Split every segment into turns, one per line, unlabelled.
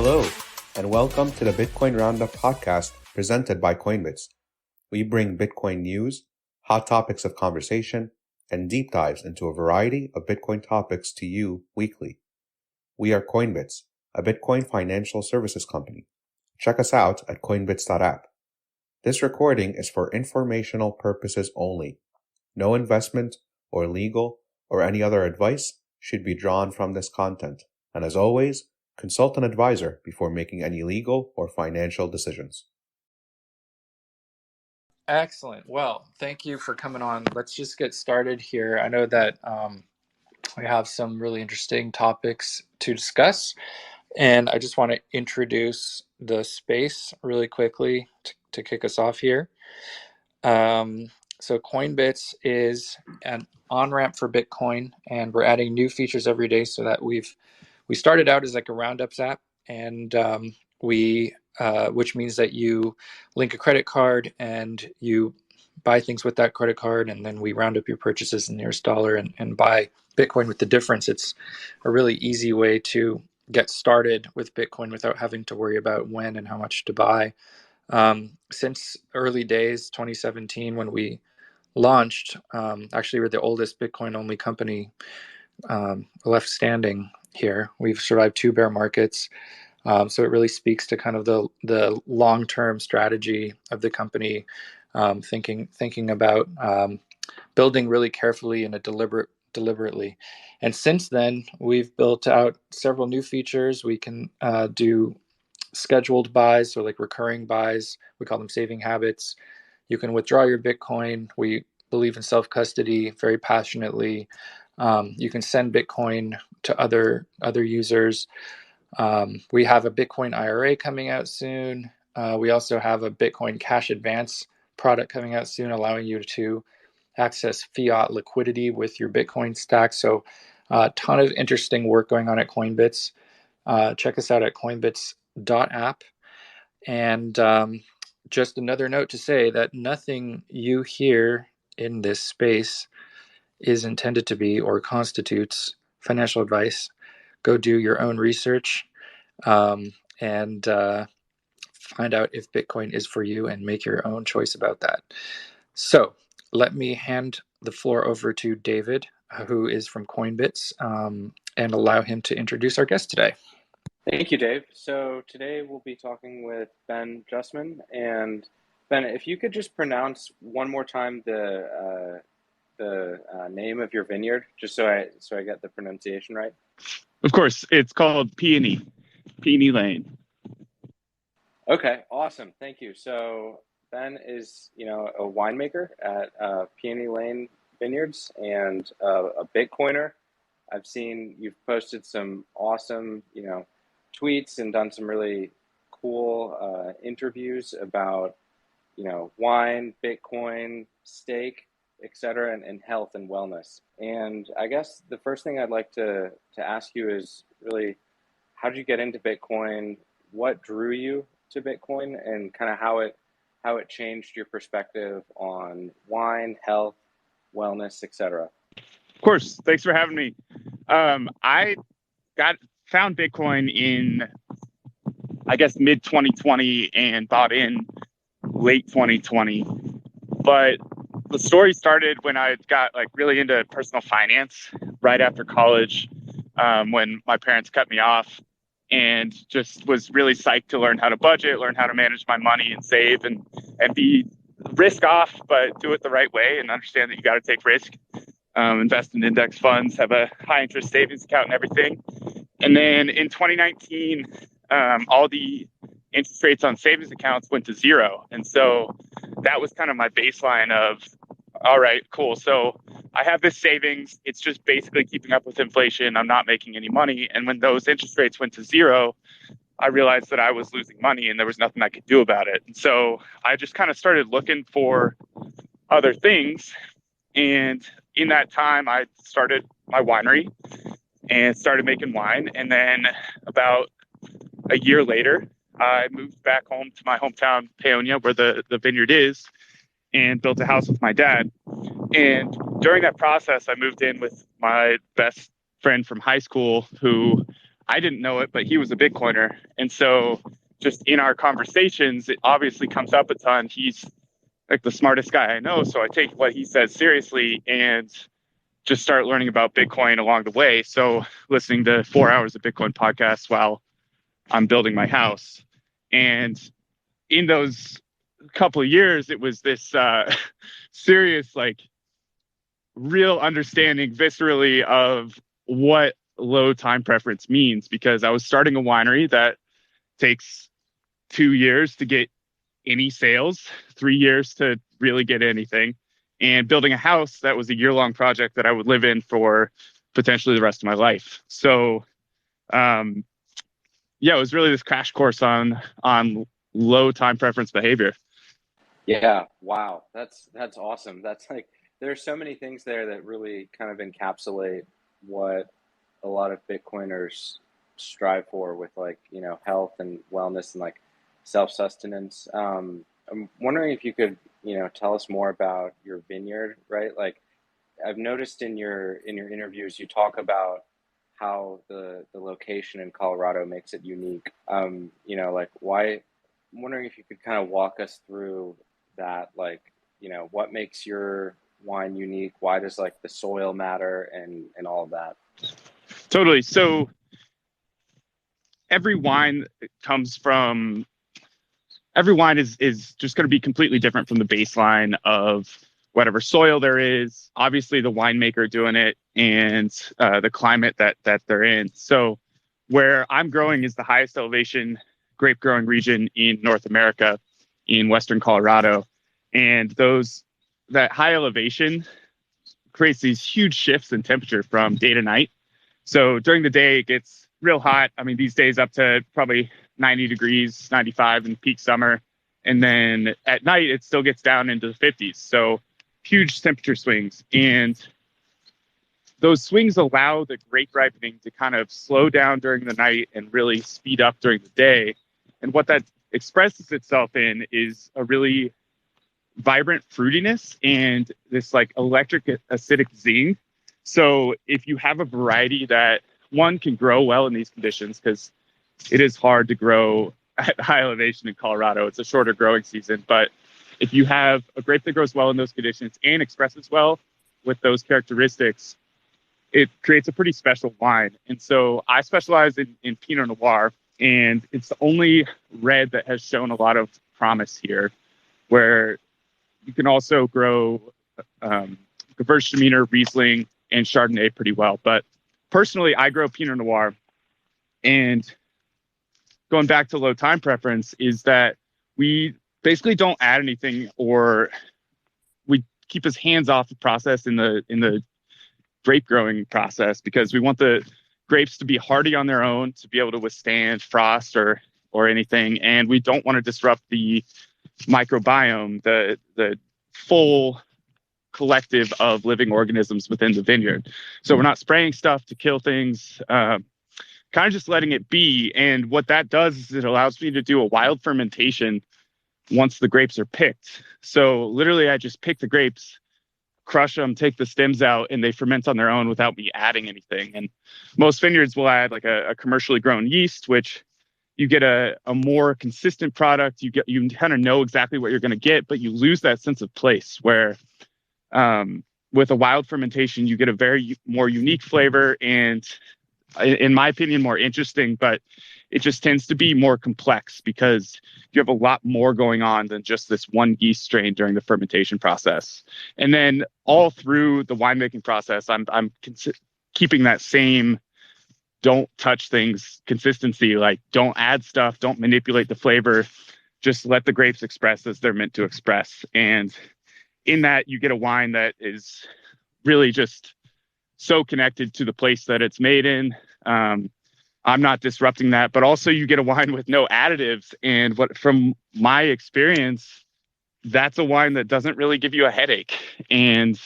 Hello, and welcome to the Bitcoin Roundup podcast presented by Coinbits. We bring Bitcoin news, hot topics of conversation, and deep dives into a variety of Bitcoin topics to you weekly. We are Coinbits, a Bitcoin financial services company. Check us out at coinbits.app. This recording is for informational purposes only. No investment or legal or any other advice should be drawn from this content. And as always, consult an advisor before making any legal or financial decisions.
Excellent. Well, thank you for coming on. Let's just get started here. I know that we have some really interesting topics to discuss, and I just want to introduce the space really quickly to kick us off here. So Coinbits is an on-ramp for Bitcoin, and we're adding new features every day so that we started out as like a roundups app, and which means that you link a credit card and you buy things with that credit card, and then we round up your purchases in the nearest dollar and buy Bitcoin with the difference. It's a really easy way to get started with Bitcoin without having to worry about when and how much to buy. Since early days, 2017, when we launched, actually we're the oldest Bitcoin only company left standing here. We've survived 2 bear markets. So it really speaks to kind of the long-term strategy of the company, thinking about building really carefully and deliberately. And since then, we've built out several new features. We can do scheduled buys, so like recurring buys. We call them saving habits. You can withdraw your Bitcoin. We believe in self-custody very passionately. You can send Bitcoin to other users. We have a Bitcoin IRA coming out soon. We also have a Bitcoin cash advance product coming out soon, allowing you to access fiat liquidity with your Bitcoin stack. So a ton of interesting work going on at Coinbits. Check us out at coinbits.app. And just another note to say that nothing you hear in this space is intended to be or constitutes financial advice. Go do your own research and find out if Bitcoin is for you and make your own choice about that. So let me hand the floor over to David, who is from Coinbits, and allow him to introduce our guest today.
Thank you, Dave. So today we'll be talking with Ben Justman. And Ben, if you could just pronounce one more time the name of your vineyard, just so I get the pronunciation right.
Of course, it's called Peony Lane.
Okay, awesome. Thank you. So Ben is, a winemaker at Peony Lane Vineyards and a Bitcoiner. I've seen you've posted some awesome, tweets and done some really cool interviews about, wine, Bitcoin, steak, etc., and health and wellness. And I guess the first thing I'd like to ask you is really, how did you get into Bitcoin? What drew you to Bitcoin, and kind of how it changed your perspective on wine, health, wellness, etc.?
Of course. Thanks for having me. I found Bitcoin in, I guess, mid 2020 and bought in late 2020. But the story started when I got really into personal finance right after college, when my parents cut me off, and just was really psyched to learn how to budget, learn how to manage my money and save and be risk off, but do it the right way and understand that you got to take risk. Invest in index funds, have a high interest savings account and everything. And then in 2019, all the interest rates on savings accounts went to zero. And so that was kind of my baseline of, all right, cool. So I have this savings. It's just basically keeping up with inflation. I'm not making any money. And when those interest rates went to zero, I realized that I was losing money and there was nothing I could do about it. And so I just kind of started looking for other things. And in that time, I started my winery and started making wine. And then about a year later, I moved back home to my hometown, Paonia, where the vineyard is, and built a house with my dad. And during that process, I moved in with my best friend from high school, who I didn't know it, but he was a Bitcoiner. And so just in our conversations, it obviously comes up a ton. He's like the smartest guy I know. So I take what he says seriously and just start learning about Bitcoin along the way. So listening to 4 hours of Bitcoin podcasts while I'm building my house. And in those couple of years, it was this serious, like real understanding viscerally of what low time preference means, because I was starting a winery that takes 2 years to get any sales, 3 years to really get anything, and building a house that was a year-long project that I would live in for potentially the rest of my life. So yeah, it was really this crash course on low time preference behavior.
Yeah, wow, that's awesome. That's like, there's so many things there that really kind of encapsulate what a lot of Bitcoiners strive for with, like, health and wellness and like self-sustenance. I'm wondering if you could, tell us more about your vineyard, right? Like, I've noticed in your interviews you talk about how the location in Colorado makes it unique. Like, why? I'm wondering if you could kind of walk us through that, like, what makes your wine unique? Why does like the soil matter and all of that?
Totally. So every wine comes from every wine is just going to be completely different from the baseline of whatever soil there is, obviously the winemaker doing it, and the climate that they're in. So where I'm growing is the highest elevation grape growing region in North America, in Western Colorado. And that high elevation creates these huge shifts in temperature from day to night. So during the day, it gets real hot. I mean, these days up to probably 90 degrees, 95 in peak summer. And then at night, it still gets down into the 50s. So huge temperature swings. And those swings allow the grape ripening to kind of slow down during the night and really speed up during the day. And what that expresses itself in is a really vibrant fruitiness and this like electric acidic zing. So if you have a variety that one can grow well in these conditions, because it is hard to grow at high elevation in Colorado, it's a shorter growing season. But if you have a grape that grows well in those conditions and expresses well with those characteristics, it creates a pretty special wine. And so I specialize in Pinot Noir, and it's the only red that has shown a lot of promise here, where you can also grow Gewürztraminer, Riesling, and Chardonnay pretty well. But personally, I grow Pinot Noir. And going back to low time preference is that we basically don't add anything, or we keep as hands off the process in the grape growing process, because we want the grapes to be hardy on their own, to be able to withstand frost or anything. And we don't want to disrupt the microbiome, the full collective of living organisms within the vineyard. So we're not spraying stuff to kill things, kind of just letting it be. And what that does is it allows me to do a wild fermentation once the grapes are picked. So literally I just pick the grapes, crush them, take the stems out, and they ferment on their own without me adding anything. And most vineyards will add like a commercially grown yeast, which you get a more consistent product. You kind of know exactly what you're going to get, but you lose that sense of place, where with a wild fermentation, you get a very more unique flavor and, in my opinion, more interesting, but it just tends to be more complex because you have a lot more going on than just this one yeast strain during the fermentation process. And then all through the winemaking process, I'm keeping that same don't touch things consistency, like don't add stuff, don't manipulate the flavor, just let the grapes express as they're meant to express. And in that, you get a wine that is really just so connected to the place that it's made in. I'm not disrupting that, but also you get a wine with no additives. And from my experience, that's a wine that doesn't really give you a headache, and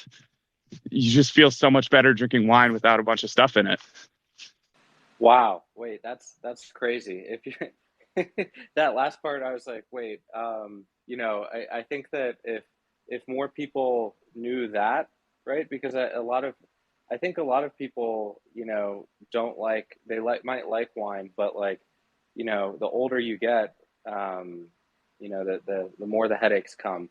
you just feel so much better drinking wine without a bunch of stuff in it.
Wow. Wait, that's crazy. If you that last part, I was like, wait, I think that if more people knew that, right? Because a lot of I think a lot of people, don't might like wine, but like, the older you get, the more the headaches come.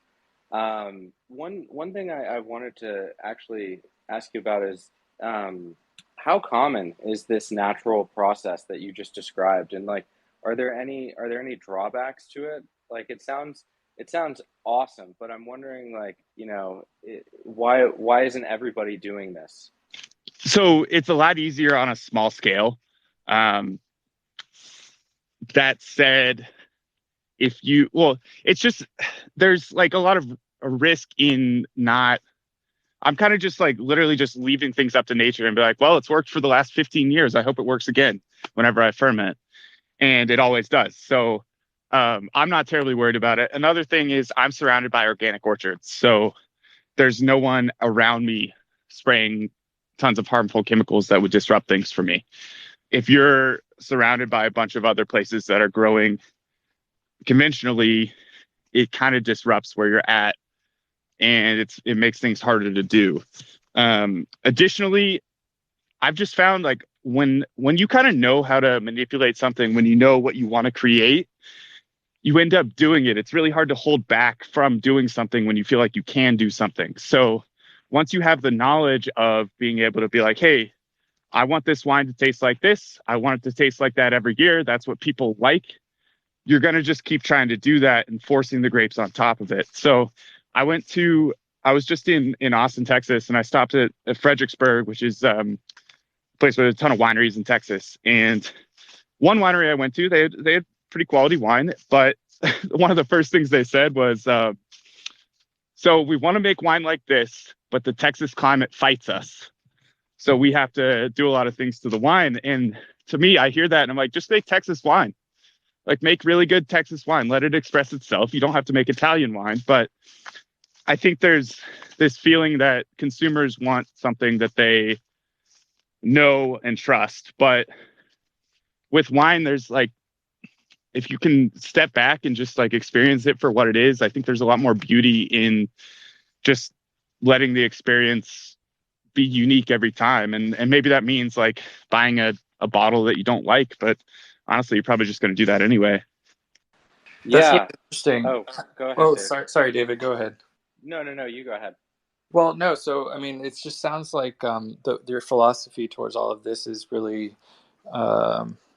One thing I wanted to actually ask you about is, how common is this natural process that you just described, and like, are there any drawbacks to it? Like, it sounds awesome, but I'm wondering, like, why isn't everybody doing this?
So it's a lot easier on a small scale. Um, that said, it's just, there's like a lot of a risk in not, I'm kind of just like literally just leaving things up to nature and be like, well, it's worked for the last 15 years. I hope it works again whenever I ferment. And it always does. So I'm not terribly worried about it. Another thing is I'm surrounded by organic orchards. So there's no one around me spraying tons of harmful chemicals that would disrupt things for me. If you're surrounded by a bunch of other places that are growing conventionally, it kind of disrupts where you're at, and it makes things harder to do. Additionally, I've just found like when you kind of know how to manipulate something, when you know what you want to create, you end up doing it. It's really hard to hold back from doing something when you feel like you can do something. So once you have the knowledge of being able to be like, hey, I want this wine to taste like this, I want it to taste like that every year, that's what people like, you're going to just keep trying to do that and forcing the grapes on top of it. So I was just in Austin, Texas, and I stopped at Fredericksburg, which is a place with a ton of wineries in Texas. And one winery I went to, they had pretty quality wine, but one of the first things they said was, so we want to make wine like this, but the Texas climate fights us. So we have to do a lot of things to the wine. And to me, I hear that and I'm like, just make Texas wine. Like, make really good Texas wine. Let it express itself. You don't have to make Italian wine. But I think there's this feeling that consumers want something that they know and trust. But with wine, there's like, if you can step back and just like experience it for what it is, I think there's a lot more beauty in just letting the experience be unique every time. And maybe that means like buying a bottle that you don't like, but honestly, you're probably just going to do that anyway.
That's really
Yeah.
interesting.
Oh, go ahead,
Oh,
Dave.
sorry, David. Go ahead.
No, you go ahead.
Well, no. So, I mean, it just sounds like your philosophy towards all of this is really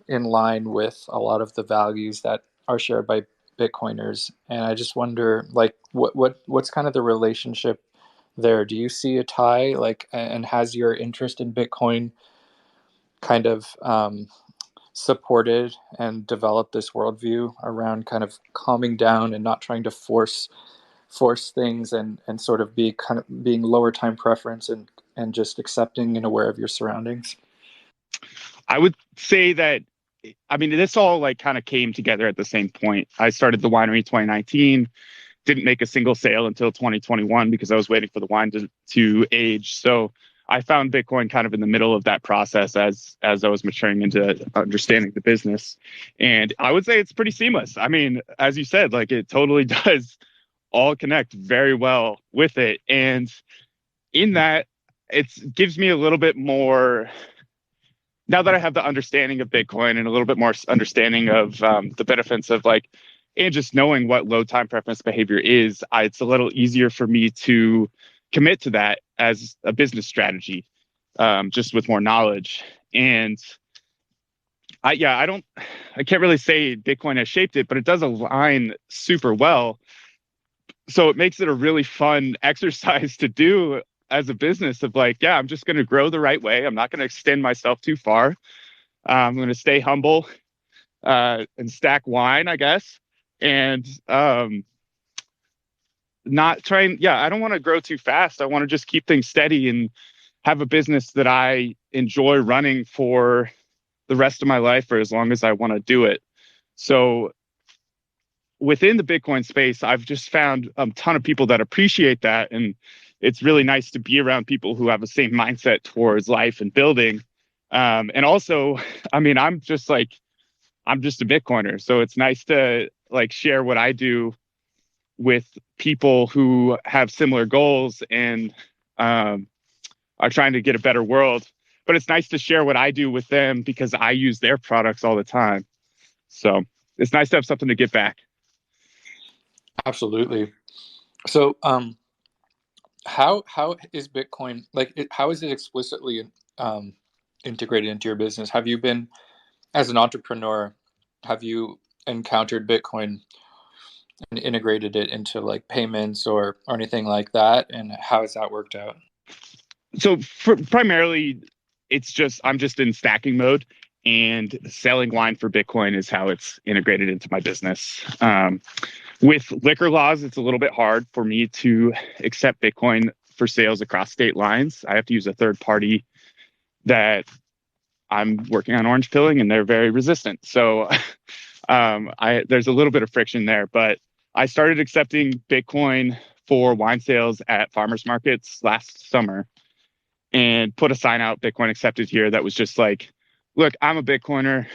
in line with a lot of the values that are shared by Bitcoiners. And I just wonder, like, what's kind of the relationship there? Do you see a tie, like, and has your interest in Bitcoin kind of supported and developed this worldview around kind of calming down and not trying to force things and sort of be kind of being lower time preference and just accepting and aware of your surroundings?
I would say that, I mean, this all like kind of came together at the same point. I started the winery in 2019, didn't make a single sale until 2021 because I was waiting for the wine to age. So I found Bitcoin kind of in the middle of that process as I was maturing into understanding the business. And I would say it's pretty seamless. I mean, as you said, like it totally does all connect very well with it. And in that, it gives me a little bit more, now that I have the understanding of Bitcoin and a little bit more understanding of the benefits of like, and just knowing what low time preference behavior is, it's a little easier for me to commit to that as a business strategy, just with more knowledge. And I can't really say Bitcoin has shaped it, but it does align super well. So it makes it a really fun exercise to do as a business of like, yeah, I'm just going to grow the right way. I'm not going to extend myself too far. I'm going to stay humble and stack wine, I guess. And not trying, yeah, I don't want to grow too fast. I want to just keep things steady and have a business that I enjoy running for the rest of my life for as long as I want to do it. So within the Bitcoin space, I've just found a ton of people that appreciate that. And it's really nice to be around people who have the same mindset towards life and building. And also, I mean, I'm just a Bitcoiner. So it's nice to like share what I do with people who have similar goals and are trying to get a better world. But it's nice to share what I do with them because I use their products all the time. So it's nice to have something to get back.
Absolutely. So, how is Bitcoin how is it explicitly integrated into your business? Have you been, as an entrepreneur, have you encountered Bitcoin and integrated it into like payments or anything like that? And how has that worked out?
So primarily, I'm just in stacking mode, and selling wine for Bitcoin is how it's integrated into my business. With liquor laws, it's a little bit hard for me to accept Bitcoin for sales across state lines. I have to use a third party that I'm working on orange pilling, and they're very resistant. So there's a little bit of friction there, but I started accepting Bitcoin for wine sales at farmers markets last summer and put a sign out, Bitcoin accepted here, that was just like, look, I'm a Bitcoiner.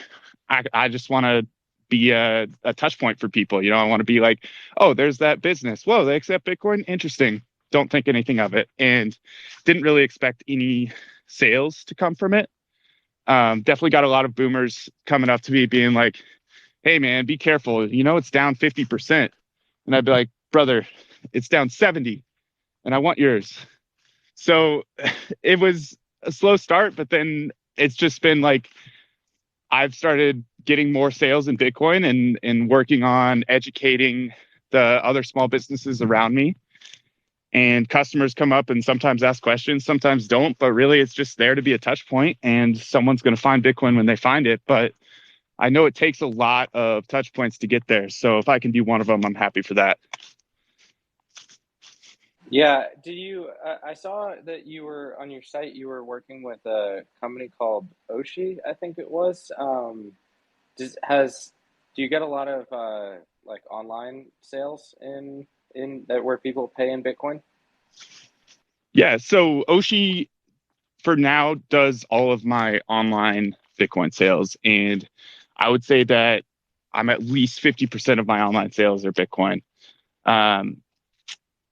I just want to be a touch point for people. I want to be like, oh, there's that business. Whoa, they accept Bitcoin. Interesting. Don't think anything of it. And didn't really expect any sales to come from it. Definitely got a lot of boomers coming up to me being like, hey, man, be careful. It's down 50%. And I'd be like, brother, it's down 70 and I want yours. So it was a slow start, but then it's just been like, I've started getting more sales in Bitcoin and working on educating the other small businesses around me. And customers come up and sometimes ask questions, sometimes don't, but really it's just there to be a touch point, and someone's going to find Bitcoin when they find it. But I know it takes a lot of touch points to get there. So if I can be one of them, I'm happy for that.
Yeah. I saw that you were on your site, you were working with a company called Oshi, I think it was. Do you get a lot of like online sales in that where people pay in Bitcoin?
Yeah. So Oshi for now does all of my online Bitcoin sales. And I would say that I'm at least 50% of my online sales are Bitcoin.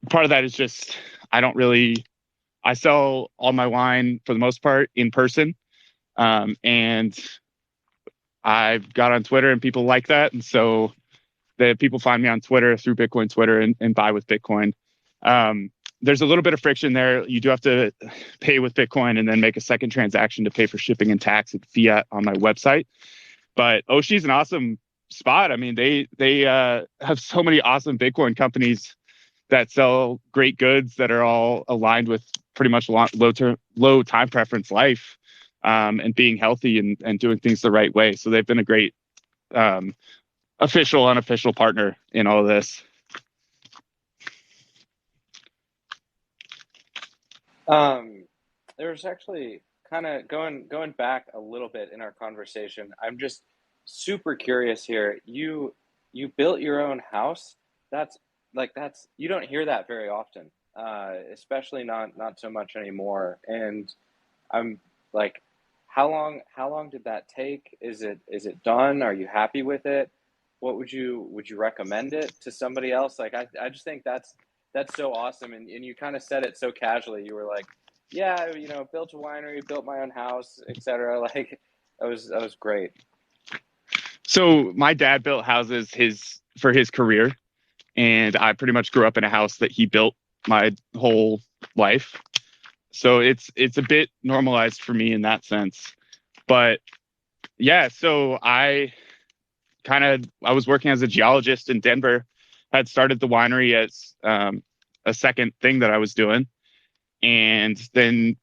Part of that is just, I sell all my wine for the most part in person. And I've got on Twitter and people like that. And so the people find me on Twitter through Bitcoin Twitter and buy with Bitcoin. There's a little bit of friction there. You do have to pay with Bitcoin and then make a second transaction to pay for shipping and tax and fiat on my website. But Oshi's an awesome spot. I mean, they have so many awesome Bitcoin companies that sell great goods that are all aligned with pretty much low time preference life, and being healthy and doing things the right way. So they've been a great official, unofficial partner in all of this.
There's actually kind of going back a little bit in our conversation. I'm just super curious here. You built your own house. That's you don't hear that very often, especially not so much anymore. And I'm like, how long did that take? Is it done? Are you happy with it? Would you recommend it to somebody else? Like I just think that's so awesome. And you kind of said it so casually. You were like, yeah, built a winery, built my own house, etc. Like that was great.
So my dad built houses for his career, and I pretty much grew up in a house that he built my whole life. So it's a bit normalized for me in that sense. But yeah, so I was working as a geologist in Denver, had started the winery as a second thing that I was doing. And then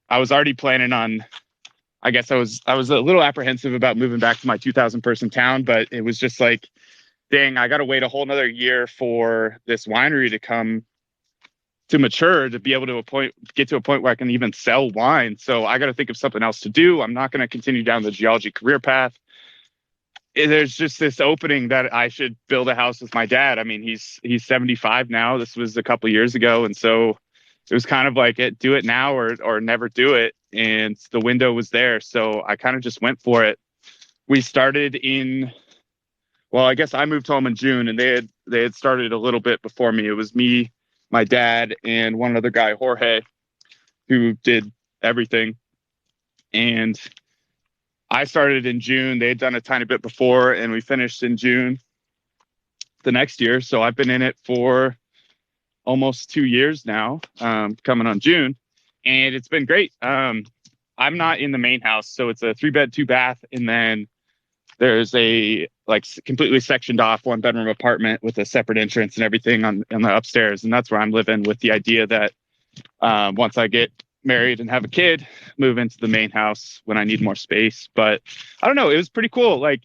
I was already planning on, I guess I was a little apprehensive about moving back to my 2,000 person town, but it was just like, dang, I got to wait a whole nother year for this winery to mature, to be able to get to a point where I can even sell wine. So I got to think of something else to do. I'm not going to continue down the geology career path. There's just this opening that I should build a house with my dad. I mean, he's 75 now. This was a couple of years ago. And so it was kind of like do it now or never do it. And the window was there. So I kind of just went for it. We started I guess I moved home in June, and they had started a little bit before me. It was me, my dad, and one other guy, Jorge, who did everything. And I started in June. They had done a tiny bit before, and we finished in June the next year. So I've been in it for almost 2 years now, coming on June, and it's been great. I'm not in the main house, so it's a 3-bed, 2-bath, and then there's a like completely sectioned off 1-bedroom apartment with a separate entrance and everything on the upstairs, and that's where I'm living, with the idea that once I get married and have a kid, move into the main house when I need more space. But I don't know, it was pretty cool. Like,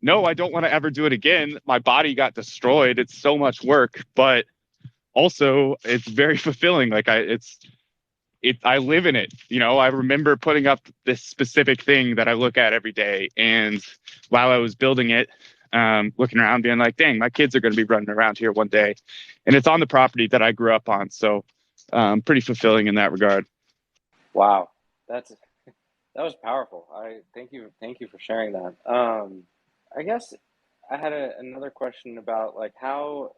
no, I don't want to ever do it again. My body got destroyed. It's so much work, but also it's very fulfilling. Like I live in it. You know, I remember putting up this specific thing that I look at every day. And while I was building it, looking around being like, dang, my kids are going to be running around here one day. And it's on the property that I grew up on. So pretty fulfilling in that regard.
Wow, that was powerful. I thank you for sharing that. I guess I had another question about like how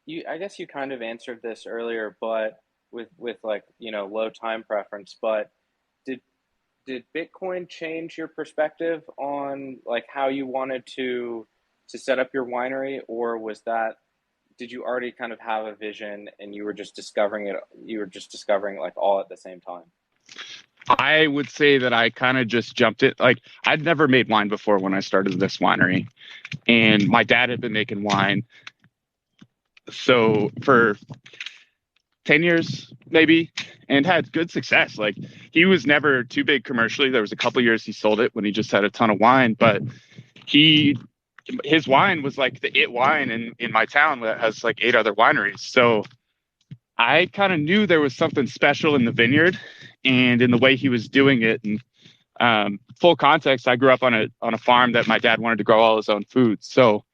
you. I guess you kind of answered this earlier, but with like low time preference. But did did Bitcoin change your perspective on like how you wanted to set up your winery, or was that did you already kind of have a vision and you were just discovering it? You were just discovering like all at the same time.
I would say that I kind of just jumped it. Like, I'd never made wine before when I started this winery, and my dad had been making wine. So for 10 years, maybe, and had good success. Like, he was never too big commercially. There was a couple years he sold it when he just had a ton of wine, but his wine was like the it wine in my town that has like 8 other wineries. So I kind of knew there was something special in the vineyard and in the way he was doing it. And full context, I grew up on a farm that my dad wanted to grow all his own food. So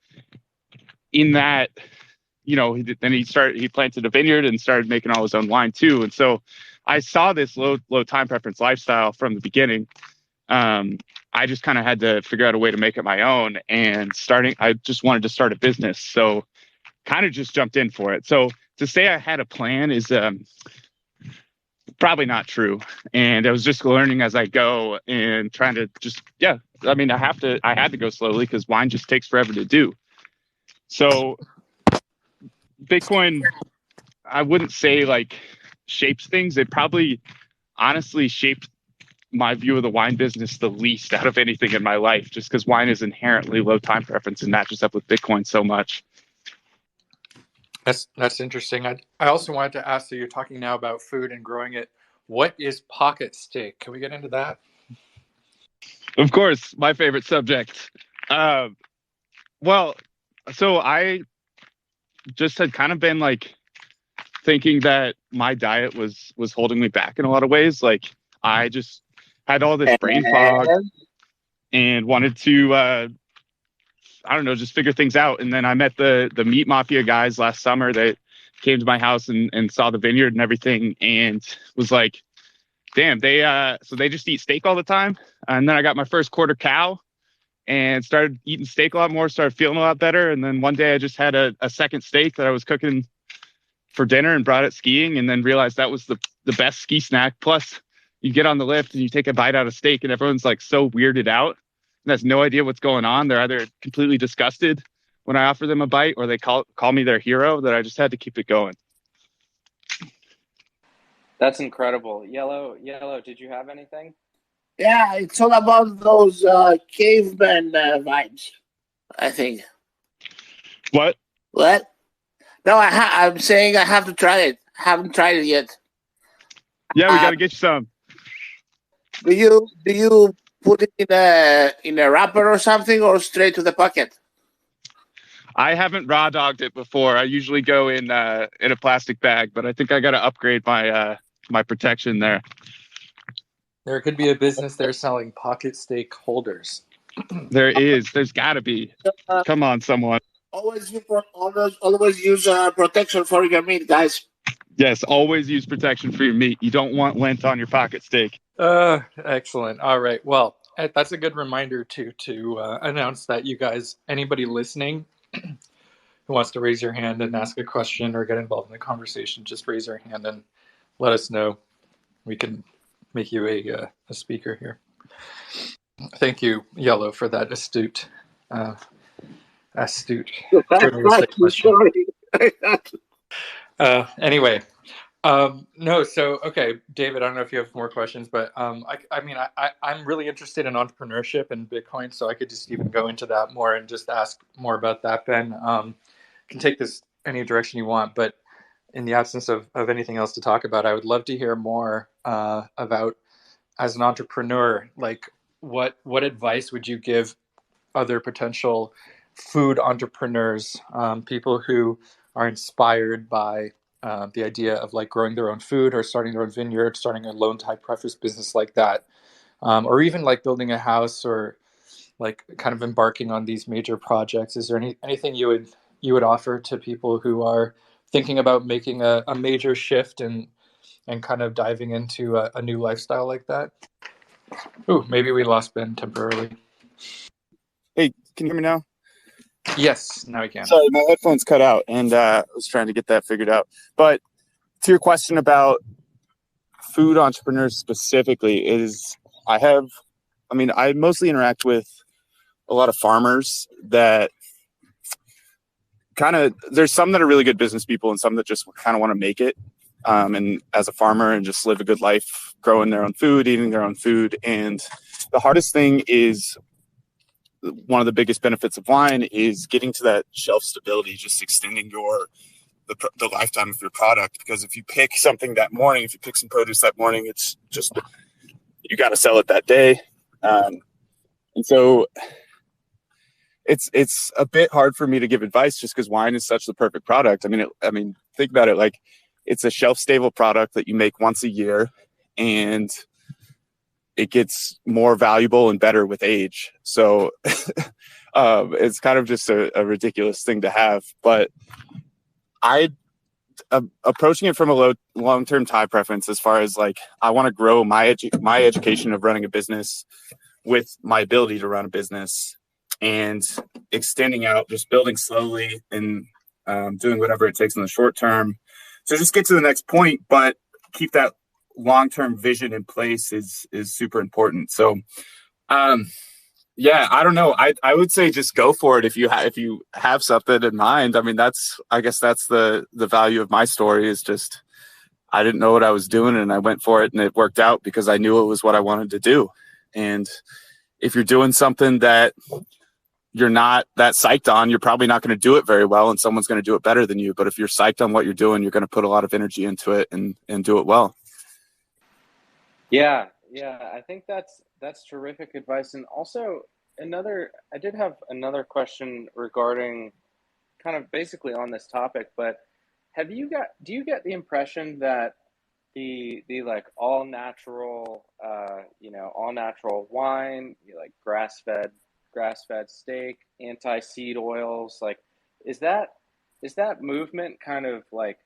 in that, he planted a vineyard and started making all his own wine too. And so I saw this low time preference lifestyle from the beginning. I just kind of had to figure out a way to make it my own, and I just wanted to start a business. So kind of just jumped in for it. So to say I had a plan is probably not true. And I was just learning as I go and trying to I had to go slowly because wine just takes forever to do. So Bitcoin, I wouldn't say like shapes things. It probably honestly shaped my view of the wine business the least out of anything in my life, just because wine is inherently low time preference and matches up with Bitcoin so much.
That's interesting. I also wanted to ask, so you're talking now about food and growing it. What is pocket steak? Can we get into that?
Of course, my favorite subject. Well, so I just had kind of been like thinking that my diet was holding me back in a lot of ways. Like, I just had all this brain fog and wanted to I don't know, just figure things out. And then I met the meat mafia guys last summer that came to my house and saw the vineyard and everything, and was like, damn, they just eat steak all the time. And then I got my first quarter cow and started eating steak a lot more, started feeling a lot better. And then one day I just had a second steak that I was cooking for dinner and brought it skiing, and then realized that was the best ski snack. Plus, you get on the lift and you take a bite out of steak and everyone's like so weirded out and has no idea what's going on. They're either completely disgusted when I offer them a bite, or they call me their hero, that I just had to keep it going.
That's incredible. Yellow, did you have anything?
Yeah, it's all about those caveman vibes, I think.
What?
No, I'm saying I have to try it. I haven't tried it yet.
Yeah, we got to get you some.
Do you put it in a wrapper or something, or straight to the pocket?
I haven't raw dogged it before. I usually go in a plastic bag, but I think I got to upgrade my protection there.
There could be a business there selling pocket steak holders.
There's got to be. Come on, someone.
Always use protection for your meat, guys.
Yes, always use protection for your meat. You don't want lint on your pocket steak.
Excellent. All right. Well, that's a good reminder to announce that you guys, anybody listening who wants to raise your hand and ask a question or get involved in the conversation, just raise your hand and let us know. We can make you a speaker here. Thank you, Yellow, for that astute journalistic question. Anyway, no, so okay, David, I don't know if you have more questions, but I'm really interested in entrepreneurship and Bitcoin, so I could just even go into that more and just ask more about that, Ben. Can take this any direction you want, but in the absence of anything else to talk about, I would love to hear more about, as an entrepreneur, like what advice would you give other potential food entrepreneurs, people who are inspired by the idea of like growing their own food or starting their own vineyard, starting a loan type preface business like that, or even like building a house or like kind of embarking on these major projects. Is there anything you would offer to people who are thinking about making a major shift and kind of diving into a new lifestyle like that? Ooh, maybe we lost Ben temporarily.
Hey, can you hear me now?
Yes, now we can.
Sorry, my headphones cut out, and I was trying to get that figured out. But to your question about food entrepreneurs specifically, I mostly interact with a lot of farmers that there's some that are really good business people and some that just kind of want to make it. And as a farmer and just live a good life, growing their own food, eating their own food. And the hardest thing is, one of the biggest benefits of wine is getting to that shelf stability, just extending the lifetime of your product. Because if you pick something that morning, if you pick some produce that morning, it's just, you got to sell it that day. And so it's a bit hard for me to give advice just because wine is such the perfect product. I mean, think about it. Like, it's a shelf stable product that you make once a year, and it gets more valuable and better with age. So it's kind of just a ridiculous thing to have. But approaching it from a long-term time preference, as far as like, I want to grow my education of running a business with my ability to run a business, and extending out, just building slowly and doing whatever it takes in the short term. So just get to the next point, but keep that long-term vision in place is super important. So yeah, I don't know, I would say just go for it if you have something in mind. I mean, I guess that's the value of my story, is just I didn't know what I was doing and I went for it, and it worked out because I knew it was what I wanted to do. And if you're doing something that you're not that psyched on, you're probably not going to do it very well, and someone's going to do it better than you. But if you're psyched on what you're doing, you're going to put a lot of energy into it and do it well.
Yeah, I think that's terrific advice. And also I did have another question regarding kind of basically on this topic, but do you get the impression that the like all natural wine, like grass-fed steak, anti-seed oils, like is that movement kind of like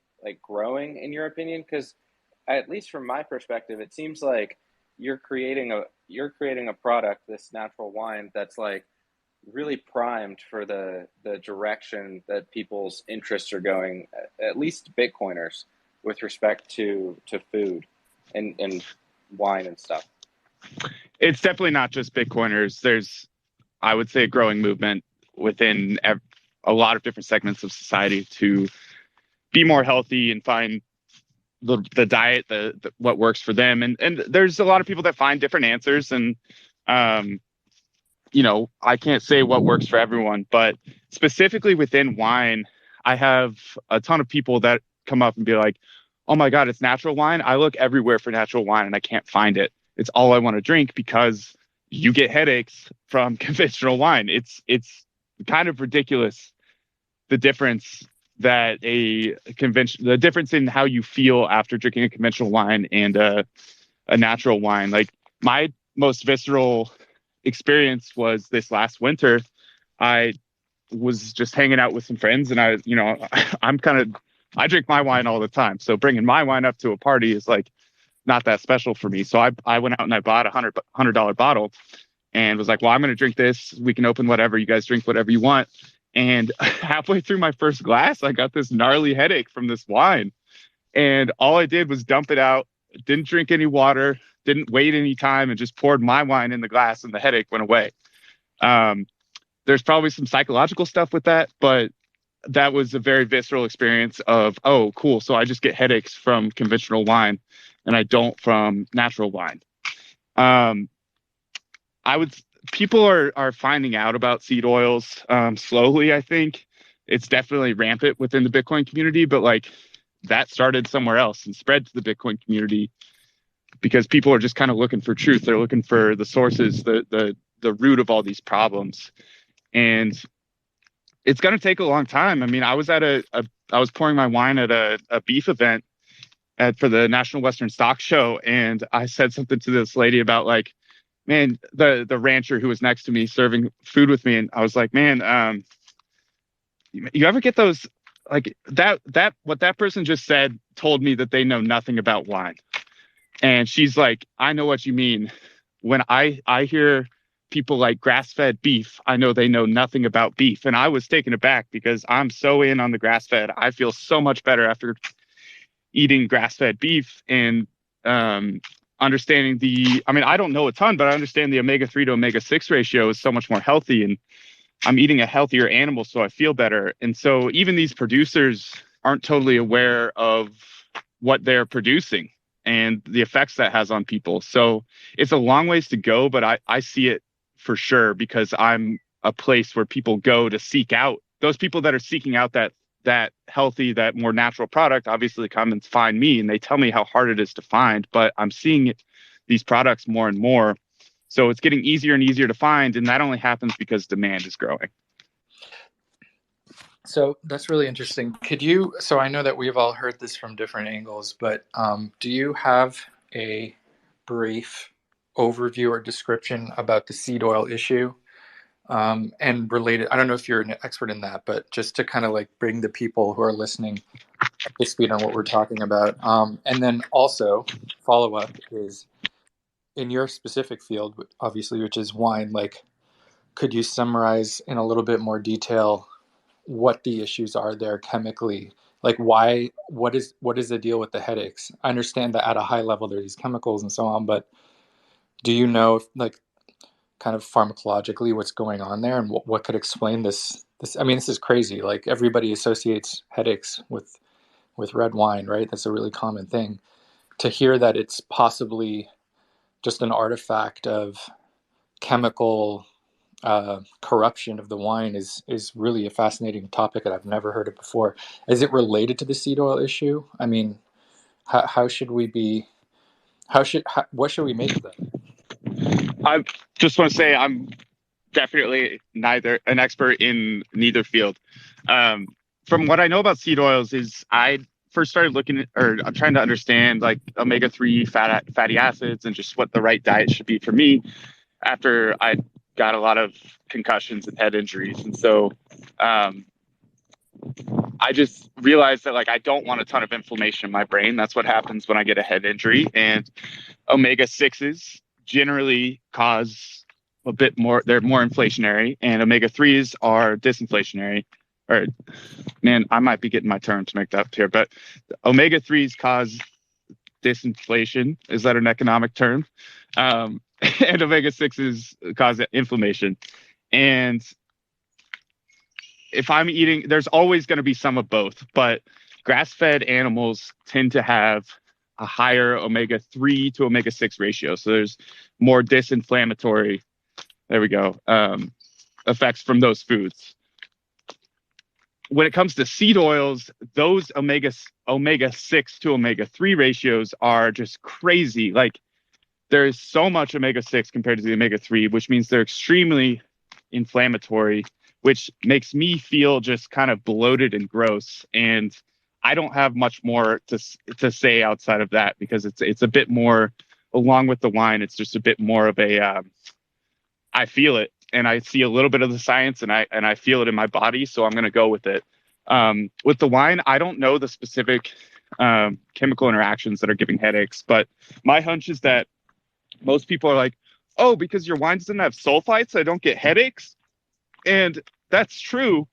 growing in your opinion? Because at least from my perspective, it seems like you're creating a product, this natural wine, that's like really primed for the direction that people's interests are going, at least Bitcoiners, with respect to food and wine and stuff.
It's definitely not just Bitcoiners. There's, I would say, a growing movement within a lot of different segments of society to be more healthy and find the diet, what works for them. And there's a lot of people that find different answers. And, I can't say what works for everyone, but specifically within wine, I have a ton of people that come up and be like, oh my God, it's natural wine. I look everywhere for natural wine and I can't find it. It's all I want to drink because you get headaches from conventional wine. It's kind of ridiculous, the difference the difference in how you feel after drinking a conventional wine and a natural wine. Like, my most visceral experience was this last winter. I was just hanging out with some friends, and I drink my wine all the time. So bringing my wine up to a party is like not that special for me. So I went out and I bought a $100 bottle and was like, well, I'm going to drink this. We can open whatever. You guys drink whatever you want. And halfway through my first glass, I got this gnarly headache from this wine. And all I did was dump it out, didn't drink any water, didn't wait any time, and just poured my wine in the glass, and the headache went away. There's probably some psychological stuff with that, but that was a very visceral experience of, oh, cool. So I just get headaches from conventional wine and I don't from natural wine. People are finding out about seed oils slowly. I think it's definitely rampant within the Bitcoin community, but like that started somewhere else and spread to the Bitcoin community because people are just kind of looking for truth. They're looking for the sources, the root of all these problems. And it's going to take a long time. I mean, I was pouring my wine at a beef event for the National Western Stock Show, and I said something to this lady about like, man, the rancher who was next to me serving food with me, and I was like, man, you ever get those like that what that person just said told me that they know nothing about wine. And she's like, I know what you mean. When I hear people like grass-fed beef, I know they know nothing about beef. And I was taken aback because I'm so in on the grass-fed. I feel so much better after eating grass-fed beef and understanding I don't know a ton, but I understand the omega-3 to omega-6 ratio is so much more healthy, and I'm eating a healthier animal, so I feel better. And so even these producers aren't totally aware of what they're producing and the effects that has on people. So it's a long ways to go, but I see it for sure because I'm a place where people go to seek out those people that are seeking out that healthy, that more natural product. Obviously come and find me and they tell me how hard it is to find, but I'm seeing these products more and more. So it's getting easier and easier to find. And that only happens because demand is growing.
So that's really interesting. So I know that we've all heard this from different angles, but do you have a brief overview or description about the seed oil issue and related? I don't know if you're an expert in that, but just to kind of like bring the people who are listening up to speed on what we're talking about. And then also follow up is in your specific field, obviously, which is wine, like, could you summarize in a little bit more detail what the issues are there chemically? Like what is the deal with the headaches? I understand that at a high level there are these chemicals and so on, but do you know if, like, kind of pharmacologically what's going on there and what could explain this? I mean, this is crazy. Like, everybody associates headaches with red wine, right? That's a really common thing. To hear that it's possibly just an artifact of chemical corruption of the wine is really a fascinating topic that I've never heard of before. Is it related to the seed oil issue? I mean, how should we be? What should we make of that?
I just want to say I'm definitely neither an expert in neither field. From what I know about seed oils is I first started looking at, or I'm trying to understand like omega-3 fatty acids and just what the right diet should be for me after I got a lot of concussions and head injuries. And so I just realized that like I don't want a ton of inflammation in my brain. That's what happens when I get a head injury. And omega-6s generally cause a bit more, they're more inflationary, and omega-3s are disinflationary. Or, man, I might be getting my terms mixed up here, but omega-3s cause disinflation. Is that an economic term? And omega-6s cause inflammation. And if I'm eating, there's always going to be some of both, but grass-fed animals tend to have a higher omega-3 to omega-6 ratio. So there's more disinflammatory, there we go, effects from those foods. When it comes to seed oils, those omega-6 to omega-3 ratios are just crazy. Like, there is so much omega-6 compared to the omega-3, which means they're extremely inflammatory, which makes me feel just kind of bloated and gross. And I don't have much more to say outside of that, because it's a bit more, along with the wine, it's just a bit more of a, I feel it and I see a little bit of the science and I feel it in my body. So I'm going to go with it. With the wine, I don't know the specific chemical interactions that are giving headaches, but my hunch is that most people are like, oh, because your wine doesn't have sulfites, I don't get headaches. And that's true.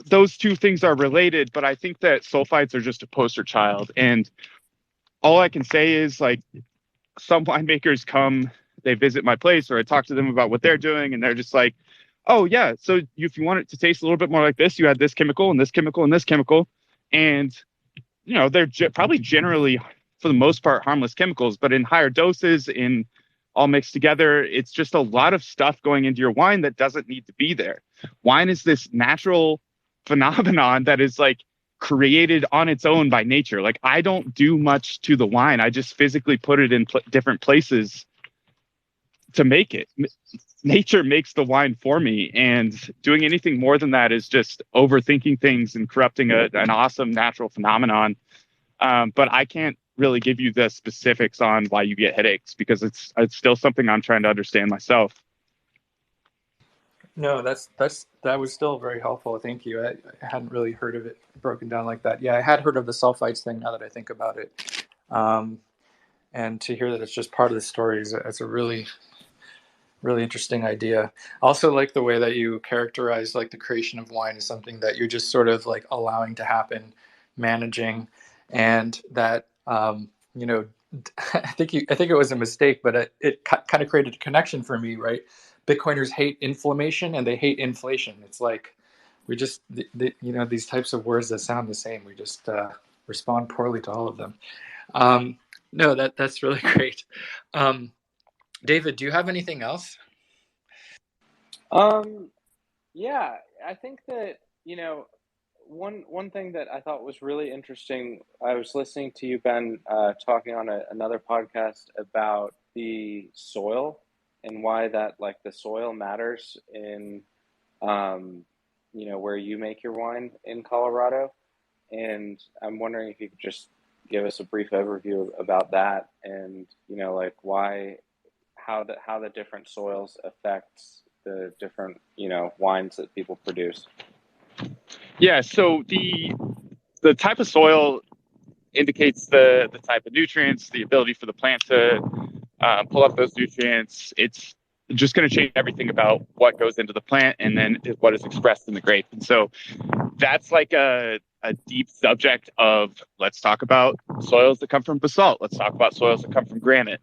Those two things are related, but I think that sulfites are just a poster child. And all I can say is like some winemakers come, they visit my place, or I talk to them about what they're doing, and they're just like, oh yeah, so if you want it to taste a little bit more like this, you add this chemical and this chemical and this chemical. And they're probably generally, for the most part, harmless chemicals, but in higher doses, in all mixed together, it's just a lot of stuff going into your wine that doesn't need to be there. Wine is this natural phenomenon that is like created on its own by nature. Like, I don't do much to the wine. I just physically put it in different places to make it. Nature makes the wine for me, and doing anything more than that is just overthinking things and corrupting an awesome natural phenomenon. But I can't really give you the specifics on why you get headaches, because it's still something I'm trying to understand myself.
No, that was still very helpful. Thank you. I hadn't really heard of it broken down like that. Yeah, I had heard of the sulfites thing now that I think about it. And to hear that it's just part of the story it's a really, really interesting idea. I also like the way that you characterize like the creation of wine as something that you're just sort of like allowing to happen, managing, and that I think it was a mistake, but it kind of created a connection for me, right? Bitcoiners hate inflammation and they hate inflation. It's like we just these types of words that sound the same, we just respond poorly to all of them. No, that's really great. David, do you have anything else?
Yeah, I think that, one thing that I thought was really interesting, I was listening to you, Ben, talking on another podcast about the soil and why that, like, the soil matters in, where you make your wine in Colorado. And I'm wondering if you could just give us a brief overview about that, and, like how the different soils affects the different, wines that people produce.
Yeah, so the type of soil indicates the type of nutrients, the ability for the plant to pull up those nutrients. It's just going to change everything about what goes into the plant and then what is expressed in the grape. And so that's like a deep subject of, let's talk about soils that come from basalt. Let's talk about soils that come from granite.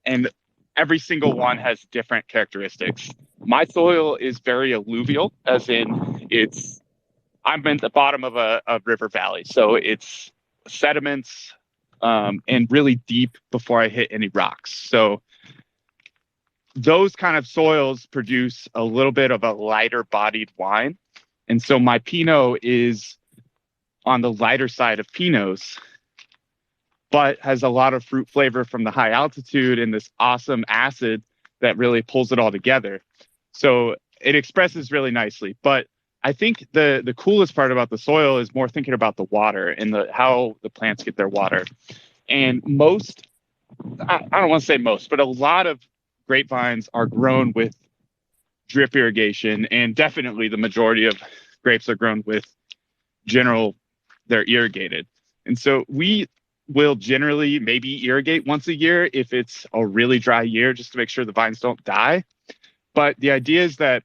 And every single one has different characteristics. My soil is very alluvial, as in I'm at the bottom of a river valley. So it's sediments and really deep before I hit any rocks. So those kind of soils produce a little bit of a lighter bodied wine. And so my Pinot is on the lighter side of Pinots, but has a lot of fruit flavor from the high altitude and this awesome acid that really pulls it all together. So it expresses really nicely. But I think the coolest part about the soil is more thinking about the water and how the plants get their water. And I don't want to say most, but a lot of grapevines are grown with drip irrigation, and definitely the majority of grapes are grown with they're irrigated. And so we will generally maybe irrigate once a year if it's a really dry year, just to make sure the vines don't die. But the idea is that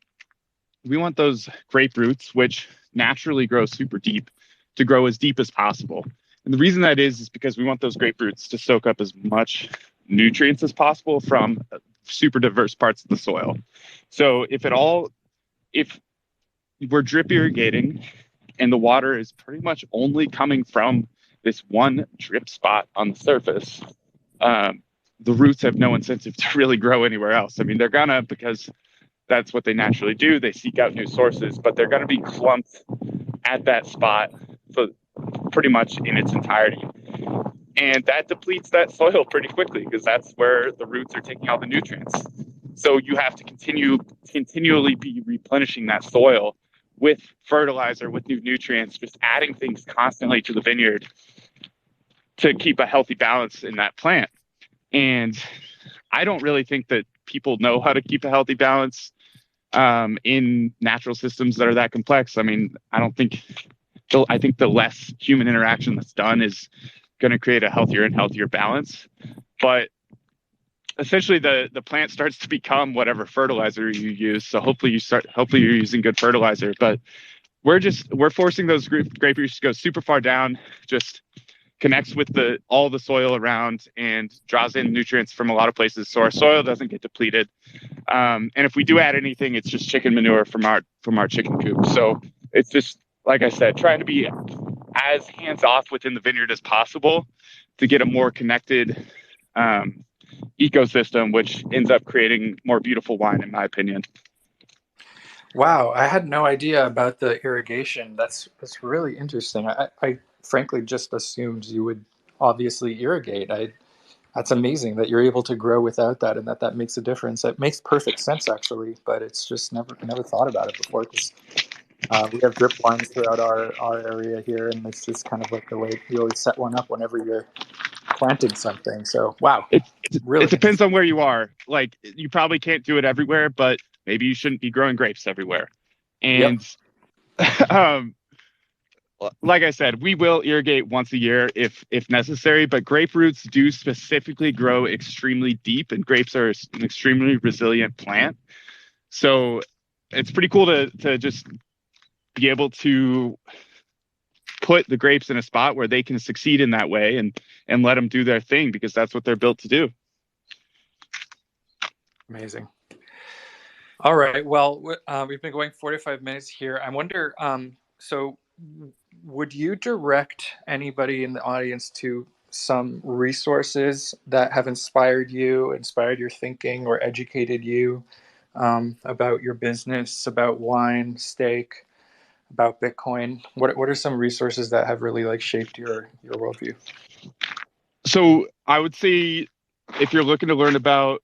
we want those grape roots, which naturally grow super deep, to grow as deep as possible. And the reason that is because we want those grape roots to soak up as much nutrients as possible from super diverse parts of the soil. So if we're drip irrigating and the water is pretty much only coming from this one drip spot on the surface, the roots have no incentive to really grow anywhere else. I mean, they're gonna, because that's what they naturally do. They seek out new sources, but they're gonna be clumped at that spot for pretty much in its entirety. And that depletes that soil pretty quickly, because that's where the roots are taking all the nutrients. So you have to continually be replenishing that soil with fertilizer, with new nutrients, just adding things constantly to the vineyard to keep a healthy balance in that plant. And I don't really think that people know how to keep a healthy balance in natural systems that are that complex. I mean, I think the less human interaction that's done is going to create a healthier and healthier balance. But essentially the plant starts to become whatever fertilizer you use. So hopefully you're using good fertilizer, but we're forcing those grape roots to go super far down, just connects with all the soil around and draws in nutrients from a lot of places, so our soil doesn't get depleted. And if we do add anything, it's just chicken manure from our chicken coop. So it's just, like I said, trying to be as hands off within the vineyard as possible to get a more connected ecosystem, which ends up creating more beautiful wine, in my opinion.
Wow, I had no idea about the irrigation. That's really interesting. I frankly just assumed you would obviously irrigate. That's amazing that you're able to grow without that, and that makes a difference. It makes perfect sense actually, but it's just never thought about it before, because we have drip lines throughout our area here, and it's just kind of like the way you always set one up whenever you're planting something. So wow, really
It depends on where you are. Like, you probably can't do it everywhere, but maybe you shouldn't be growing grapes everywhere. And like I said, we will irrigate once a year if necessary, but grape roots do specifically grow extremely deep, and grapes are an extremely resilient plant. So it's pretty cool to just be able to put the grapes in a spot where they can succeed in that way and let them do their thing, because that's what they're built to do.
amazing. All right. Well, we've been going 45 minutes here. I wonder, so would you direct anybody in the audience to some resources that have inspired your thinking, or educated you about your business, about wine, steak, about Bitcoin? What are some resources that have really like shaped your worldview?
So I would say, if you're looking to learn about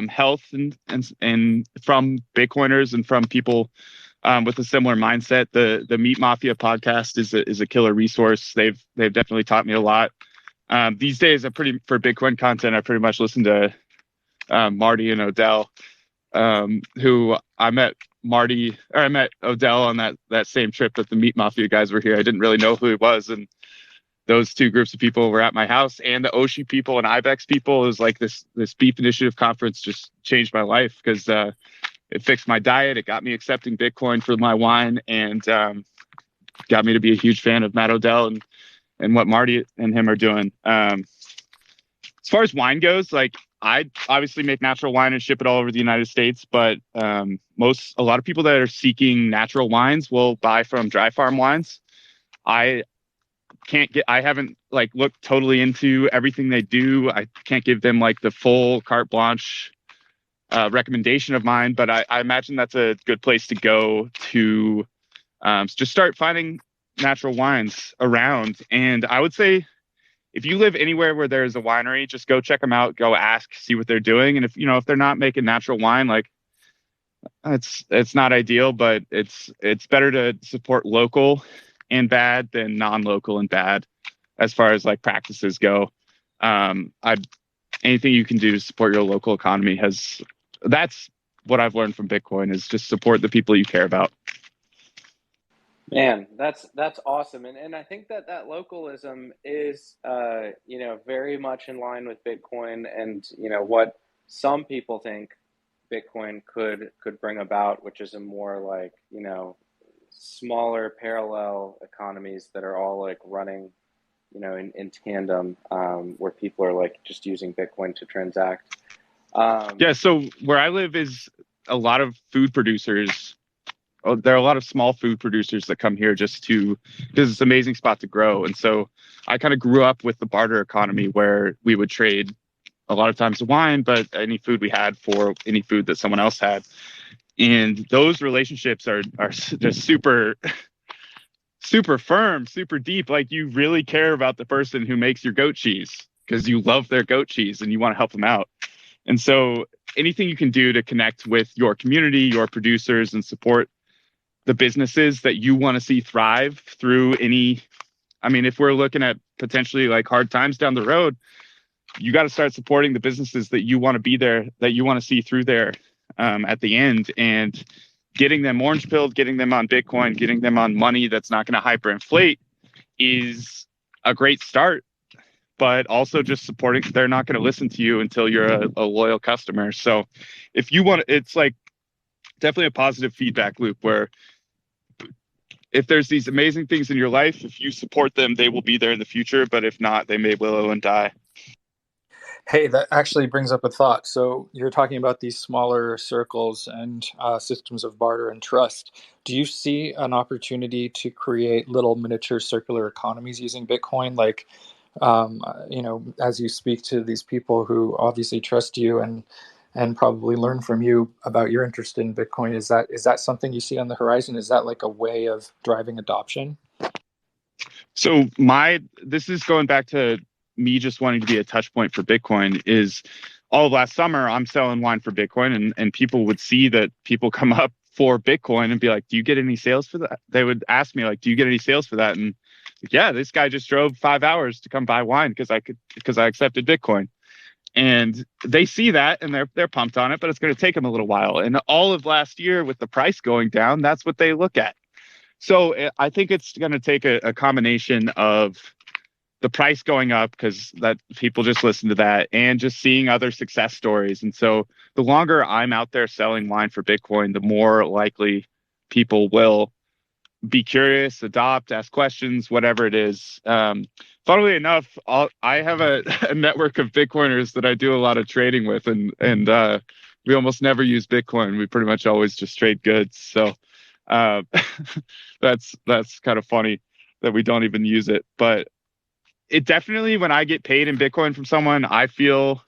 health and from Bitcoiners and from people with a similar mindset, the Meat Mafia podcast is a killer resource. They've definitely taught me a lot. These days, for Bitcoin content, I pretty much listen to Marty and Odell, who I met Odell on that same trip that the Meat Mafia guys were here. I didn't really know who he was, and those two groups of people were at my house, and the Oshi people and Ibex people. Is like this Beef Initiative conference just changed my life, because it fixed my diet. It got me accepting Bitcoin for my wine, and got me to be a huge fan of Matt Odell and what Marty and him are doing. As far as wine goes, like, I obviously make natural wine and ship it all over the United States, but a lot of people that are seeking natural wines will buy from Dry Farm Wines. I haven't like looked totally into everything they do. I can't give them like the full carte blanche recommendation of mine, but I imagine that's a good place to go to just start finding natural wines around. And I would say, if you live anywhere where there's a winery, just go check them out, go ask, see what they're doing. And if they're not making natural wine, like, it's not ideal, but it's better to support local and bad than non-local and bad, as far as like practices go. Anything you can do to support your local economy that's what I've learned from Bitcoin, is just support the people you care about.
Man, that's awesome, and I think that localism is very much in line with Bitcoin, and what some people think Bitcoin could bring about, which is a more like smaller parallel economies that are all like running in tandem, where people are like just using Bitcoin to transact.
So where I live is a lot of food producers. There are a lot of small food producers that come here because it's an amazing spot to grow. And so I kind of grew up with the barter economy, where we would trade a lot of times wine, but any food we had for any food that someone else had. And those relationships are just super, super firm, super deep. Like, you really care about the person who makes your goat cheese, because you love their goat cheese and you want to help them out. And so anything you can do to connect with your community, your producers, and support the businesses that you want to see thrive through if we're looking at potentially like hard times down the road, you got to start supporting the businesses that you want to be there, that you want to see through there at the end, and getting them orange pilled, getting them on Bitcoin, getting them on money that's not going to hyperinflate is a great start. But also just supporting, they're not going to listen to you until you're a loyal customer. So if you want, it's like definitely a positive feedback loop, where if there's these amazing things in your life, if you support them, they will be there in the future. But if not, they may willow and die.
Hey, that actually brings up a thought. So you're talking about these smaller circles and systems of barter and trust. Do you see an opportunity to create little miniature circular economies using Bitcoin? Like, as you speak to these people who obviously trust you and probably learn from you about your interest in Bitcoin, is that something you see on the horizon? Is that like a way of driving adoption?
So this is going back to me just wanting to be a touch point for Bitcoin. Is all of last summer I'm selling wine for Bitcoin, and people would see that people come up for Bitcoin and be like, do you get any sales for that? They would ask me like, do you get any sales for that? And yeah, this guy just drove 5 hours to come buy wine because I accepted Bitcoin. And they see that and they're pumped on it, but it's going to take them a little while. And all of last year with the price going down, that's what they look at. So I think it's going to take a combination of the price going up because that people just listen to that and just seeing other success stories. And so the longer I'm out there selling wine for Bitcoin, the more likely people will be curious, adopt, ask questions, whatever it is. Funnily enough, I have a network of Bitcoiners that I do a lot of trading with, and we almost never use Bitcoin. We pretty much always just trade goods. So that's kind of funny that we don't even use it. But it definitely, when I get paid in Bitcoin from someone, I feel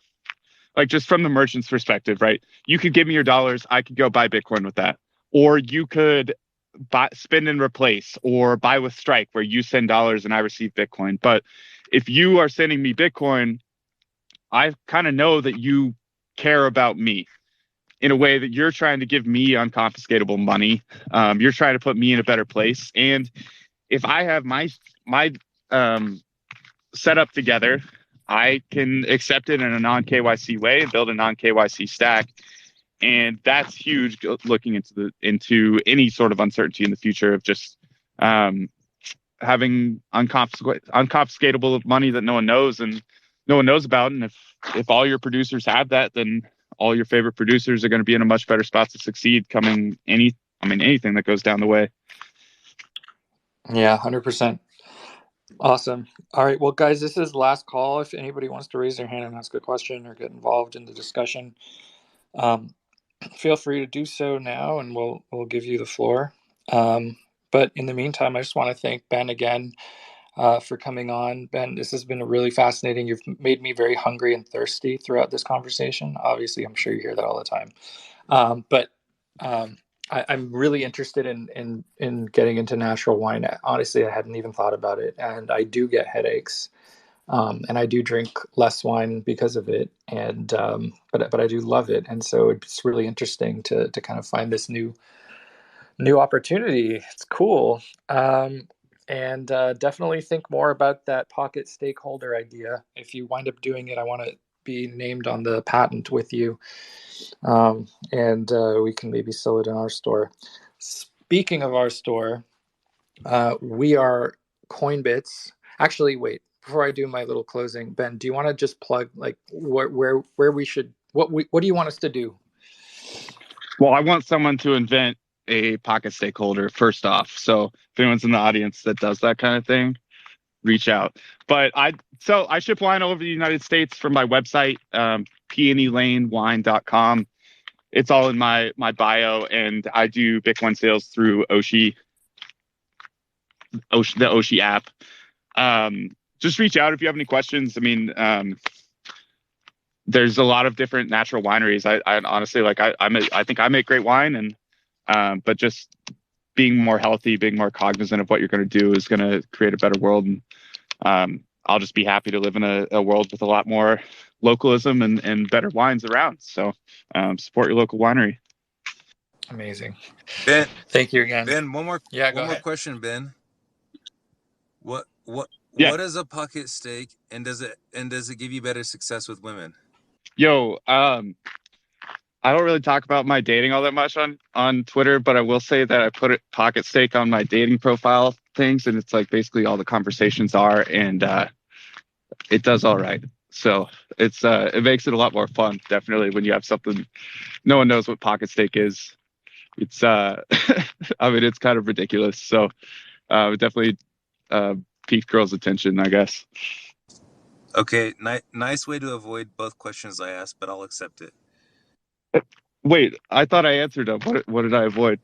like, just from the merchant's perspective, right? You could give me your dollars, I could go buy Bitcoin with that. Or you could spend and replace, or buy with Strike, where you send dollars and I receive Bitcoin. But if you are sending me Bitcoin, I kind of know that you care about me in a way that you're trying to give me unconfiscatable money. You're trying to put me in a better place. And if I have my setup together, I can accept it in a non-KYC way and build a non-KYC stack. And that's huge, looking into any sort of uncertainty in the future of just having unconfiscatable money that no one knows about. And if all your producers have that, then all your favorite producers are going to be in a much better spot to succeed anything that goes down the way.
Yeah, 100%. Awesome. All right. Well, guys, this is last call. If anybody wants to raise their hand and ask a question or get involved in the discussion, feel free to do so now, and we'll give you the floor. But in the meantime, I just want to thank Ben again for coming on. Ben, this has been really fascinating. You've made me very hungry and thirsty throughout this conversation. Obviously, I'm sure you hear that all the time. But I'm really interested in getting into natural wine. Honestly, I hadn't even thought about it, and I do get headaches, and I do drink less wine because of it. And but I do love it, and so it's really interesting to kind of find this new opportunity. It's cool. And definitely think more about that pocket stakeholder idea. If you wind up doing it, I want to be named on the patent with you, and we can maybe sell it in our store. Speaking of our store, we are Coinbits. Actually, wait, before I do my little closing, Ben, do you want to just plug like where we should what do you want us to do?
Well, I want someone to invent a pocket stakeholder first off. So if anyone's in the audience that does that kind of thing, reach out. But I ship wine all over the United States from my website, peonylanewine.com. It's all in my bio, and I do Bitcoin sales through the Oshi app. Just reach out if you have any questions. I mean, there's a lot of different natural wineries. I honestly I think I make great wine, and but just being more healthy, being more cognizant of what you're going to do is going to create a better world. And I'll just be happy to live in a world with a lot more localism and better wines around. So support your local winery.
Amazing.
Ben,
Thank you again.
Ben, one more question, Ben. What is a pocket stake, and does it give you better success with women?
Yo, I don't really talk about my dating all that much on Twitter, but I will say that I put a pocket stake on my dating profile things, and it's like basically all the conversations are, and it does all right. So it makes it a lot more fun, definitely, when you have something no one knows what pocket stake is. It's I mean, it's kind of ridiculous. So it definitely piqued girls' attention, I guess.
Okay, nice way to avoid both questions I asked, but I'll accept it.
Wait, I thought I answered them. What did I avoid?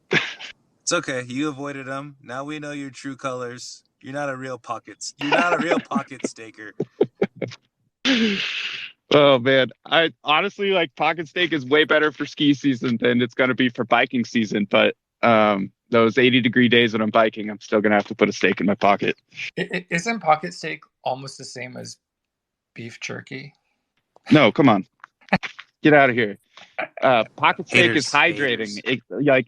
It's okay. You avoided them. Now we know your true colors. You're not a real pocket staker.
Oh man, I honestly like pocket steak is way better for ski season than it's going to be for biking season. But those 80-degree days when I'm biking, I'm still going to have to put a steak in my pocket.
Isn't pocket steak almost the same as beef jerky?
No, come on, get out of here. Pocket steak is
Haters.
hydrating. Like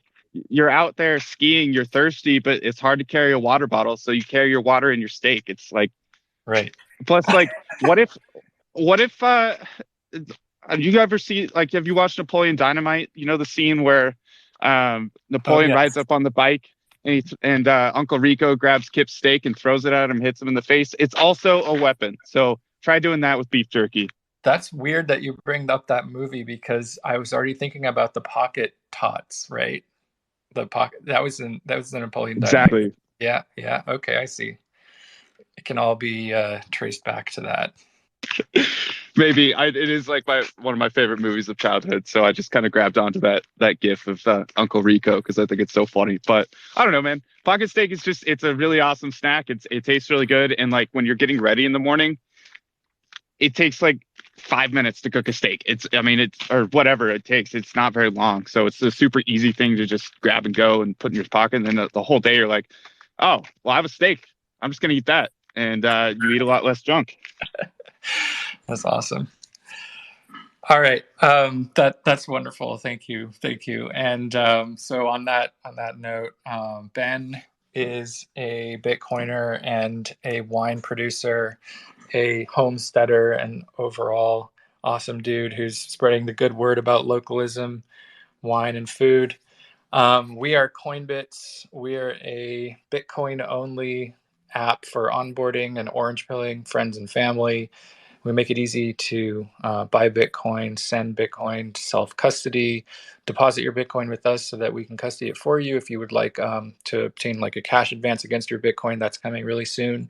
you're out there skiing, you're thirsty, but it's hard to carry a water bottle, so you carry your water in your steak. It's like
right.
Plus, like, what if you ever see, like, have you watched Napoleon Dynamite? You know the scene where Napoleon rides up on the bike and Uncle Rico grabs Kip's steak and throws it at him, hits him in the face. It's also a weapon. So try doing that with beef jerky.
That's weird that you bring up that movie because I was already thinking about the pocket tots, right? The pocket that was the Napoleon Dynamite.
Exactly.
Yeah. Okay, I see. It can all be traced back to that.
Maybe it is like one of my favorite movies of childhood, so I just kind of grabbed onto that gif of Uncle Rico because I think it's so funny. But I don't know, man. Pocket steak is it's a really awesome snack. It tastes really good, and like when you're getting ready in the morning, it takes like 5 minutes to cook a steak. Or whatever it takes. It's not very long, so it's a super easy thing to just grab and go and put in your pocket. And then the whole day you're like, oh, well, I have a steak. I'm just gonna eat that, and you eat a lot less junk.
That's awesome. All right, that's wonderful. Thank you. And so on that note, Ben is a Bitcoiner and a wine producer, a homesteader, and overall awesome dude who's spreading the good word about localism, wine, and food. We are Coinbits. We are a Bitcoin only app for onboarding and orange pilling friends and family. We make it easy to buy Bitcoin, send Bitcoin, self-custody, deposit your Bitcoin with us so that we can custody it for you. If you would like to obtain like a cash advance against your Bitcoin, that's coming really soon.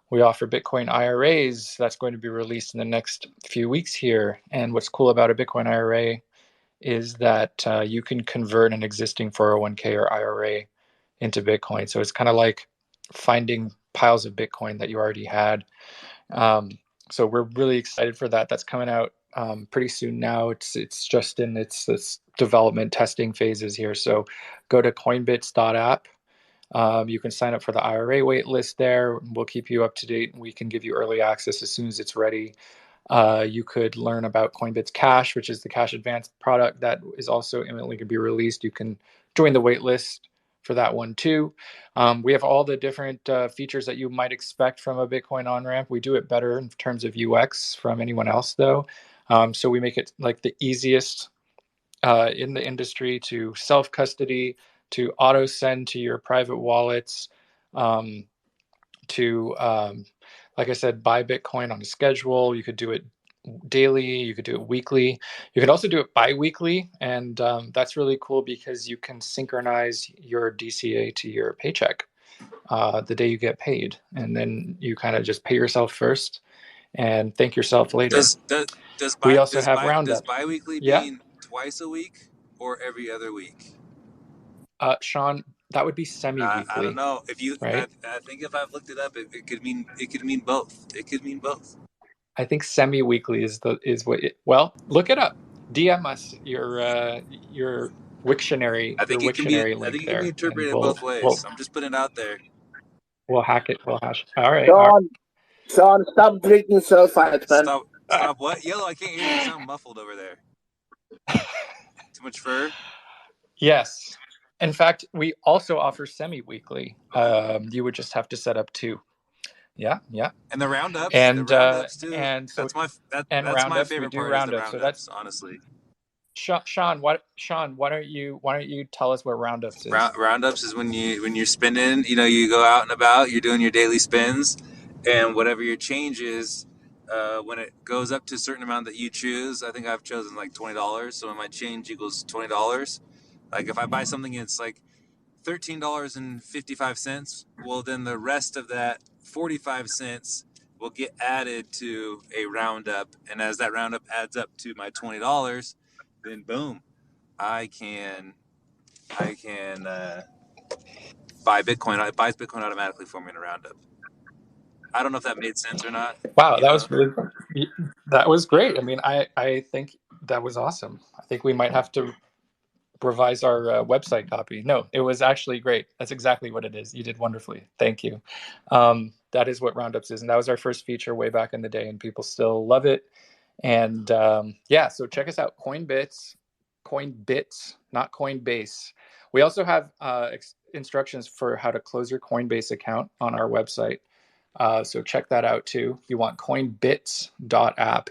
We offer Bitcoin IRAs. That's going to be released in the next few weeks here. And what's cool about a Bitcoin IRA is that you can convert an existing 401k or IRA into Bitcoin. So it's kind of like finding piles of Bitcoin that you already had. So we're really excited for that. That's coming out pretty soon now. It's just in its development testing phases here. So go to coinbits.app. You can sign up for the IRA wait list there. We'll keep you up to date. We can give you early access as soon as it's ready. You could learn about Coinbits Cash, which is the cash advance product that is also imminently going to be released. You can join the wait list for that one too. We have all the different features that you might expect from a Bitcoin on-ramp. We do it better in terms of UX from anyone else though. So we make it like the easiest in the industry to self-custody, to auto send to your private wallets, like I said, buy Bitcoin on a schedule. You could do it daily, you could do it weekly, you could also do it bi-weekly, and that's really cool because you can synchronize your DCA to your paycheck the day you get paid, and then you kind of just pay yourself first and thank yourself later. We also have roundups.
Does bi-weekly
Yeah,
mean twice a week or every other week?
Sean, that would be semi-weekly.
I don't know. If you,
right?
I think if I've looked it up, it could mean both. It could mean both.
I think semi-weekly is what. Well, look it up. DM us your Wiktionary.
I think
your
it can be.
Wiktionary
I
link
think it
there,
can be interpreted
and
both ways. I'm just putting it out there.
We'll hack it. We'll hash. All right.
Sean, stop drinking sulfite, man.
Stop what? Yellow, I can't hear you. You sound muffled over there. Too much fur?
Yes. In fact, we also offer semi-weekly. You would just have to set up 2. Yeah.
And the roundups.
And
the roundups too.
And so
that's my favorite part. Is the roundups. So that's honestly.
Sean, why don't you tell us what roundups is?
Roundups is when you're spinning. You go out and about. You're doing your daily spins, and whatever your change is, when it goes up to a certain amount that you choose. I think I've chosen like $20, so my change equals $20. Like if I buy something, it's like $13.55. Well, then the rest of that 45 cents will get added to a roundup, and as that roundup adds up to my $20, then boom, I can buy Bitcoin. It buys Bitcoin automatically for me in a roundup. I don't know if that made sense or not.
Wow, that was great. I mean, I think that was awesome. I think we might have to revise our website copy. No, it was actually great. That's exactly what it is. You did wonderfully. Thank you. That is what Roundups is, and that was our first feature way back in the day, and people still love it. And yeah, so check us out, Coinbits, not Coinbase. We also have instructions for how to close your Coinbase account on our website. So check that out too. You want coinbits.app.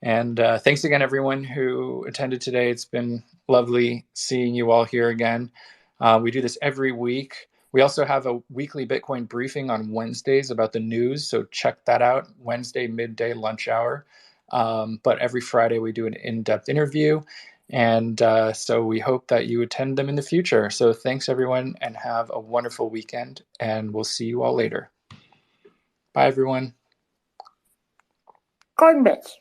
And thanks again, everyone who attended today. It's been lovely seeing you all here again. We do this every week. We also have a weekly Bitcoin briefing on Wednesdays about the news. So check that out, Wednesday midday lunch hour. But every Friday we do an in-depth interview. And so we hope that you attend them in the future. So thanks, everyone, and have a wonderful weekend. And we'll see you all later. Bye, everyone.
Coinbase.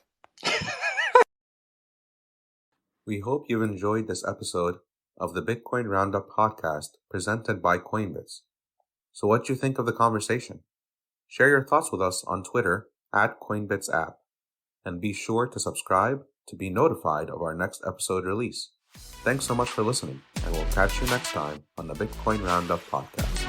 We hope you've enjoyed this episode of the Bitcoin Roundup podcast presented by Coinbits. So what do you think of the conversation? Share your thoughts with us on Twitter @CoinbitsApp, and be sure to subscribe to be notified of our next episode release. Thanks so much for listening, and we'll catch you next time on the Bitcoin Roundup podcast.